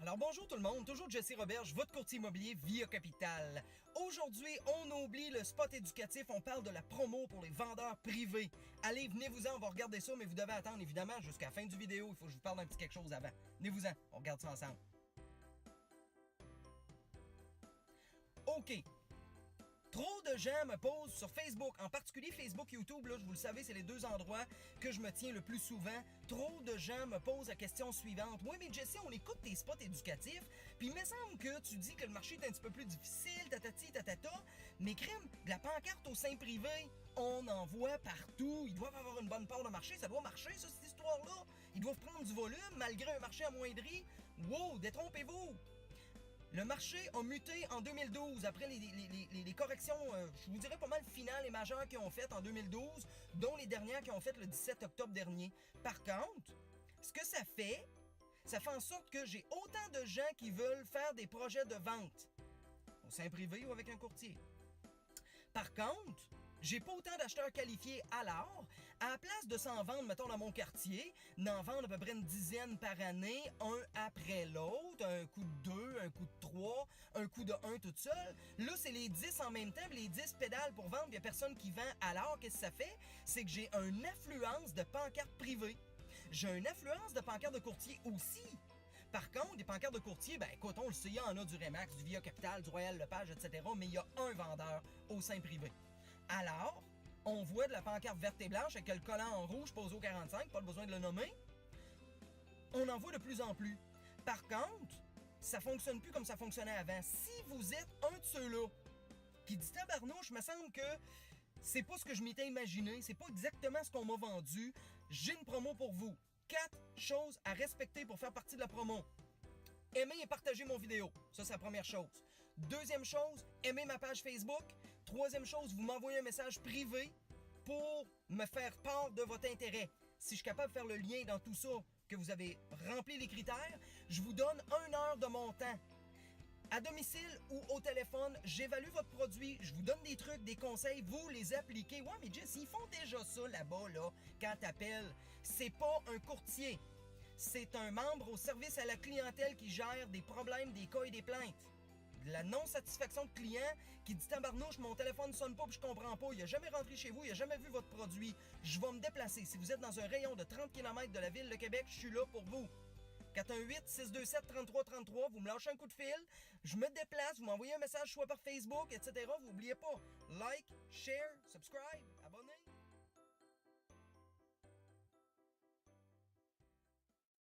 Alors bonjour tout le monde, toujours Jesse Roberge, votre courtier immobilier Via Capital. Aujourd'hui, on oublie le spot éducatif, on parle de la promo pour les vendeurs privés. Allez, venez-vous-en, on va regarder ça, mais vous devez attendre évidemment jusqu'à la fin du vidéo, il faut que je vous parle d'un petit quelque chose avant. Venez-vous-en, on regarde ça ensemble. OK. Trop de gens me posent sur Facebook, en particulier Facebook, YouTube, là, vous le savez, c'est les deux endroits que je me tiens le plus souvent. Trop de gens me posent la question suivante. Oui, mais Jesse, on écoute tes spots éducatifs, puis il me semble que tu dis que le marché est un petit peu plus difficile, tatati, tatata, mais crème, de la pancarte au sein privé, on en voit partout. Ils doivent avoir une bonne part de marché, ça doit marcher, ça, cette histoire-là. Ils doivent prendre du volume, malgré un marché amoindri. Wow, détrompez-vous! Le marché a muté en 2012 après les corrections, je vous dirais pas mal finales et majeures qu'ils ont faites en 2012, dont les dernières qui ont fait le 17 octobre dernier. Par contre, ce que ça fait en sorte que j'ai autant de gens qui veulent faire des projets de vente, au sein privé ou avec un courtier. Par contre, j'ai pas autant d'acheteurs qualifiés alors. À la place de s'en vendre, mettons, dans mon quartier, d'en vendre à peu près une dizaine par année, un après l'autre, un coup de 2, un coup de 3, un coup de 1 toute seule. Là, c'est les 10 en même temps, les 10 pédales pour vendre, il n'y a personne qui vend. Alors, qu'est-ce que ça fait? C'est que j'ai une affluence de pancartes privées. J'ai une affluence de pancartes de courtier aussi. Par contre, des pancartes de courtier, ben écoute, on le sait, il y en a du Remax, du Via Capital, du Royal Lepage, etc., mais il y a un vendeur au sein privé. Alors, on voit de la pancarte verte et blanche avec le collant en rouge posé au 45, pas besoin de le nommer. On en voit de plus en plus. Par contre, ça fonctionne plus comme ça fonctionnait avant. Si vous êtes un de ceux-là qui dit tabarnouche, me semble que c'est pas ce que je m'étais imaginé, c'est pas exactement ce qu'on m'a vendu, j'ai une promo pour vous. 4 choses à respecter pour faire partie de la promo. Aimer et partager mon vidéo. Ça, c'est la première chose. Deuxième chose, aimer ma page Facebook. Troisième chose, vous m'envoyez un message privé pour me faire part de votre intérêt. Si je suis capable de faire le lien dans tout ça, que vous avez rempli les critères, je vous donne 1 heure de mon temps. À domicile ou au téléphone, j'évalue votre produit, je vous donne des trucs, des conseils, vous les appliquez. Ouais, mais Jess, ils font déjà ça là-bas, là, quand t'appelles. C'est pas un courtier. C'est un membre au service à la clientèle qui gère des problèmes, des cas et des plaintes. De la non-satisfaction de client qui dit tabarnouche, mon téléphone ne sonne pas puis je comprends pas, il a jamais rentré chez vous, il a jamais vu votre produit. Je vais me déplacer. Si vous êtes dans un rayon de 30 km de la ville de Québec, je suis là pour vous. 418-627-3333, vous me lâchez un coup de fil, je me déplace, vous m'envoyez un message soit par Facebook, etc. Vous n'oubliez pas, like, share, subscribe.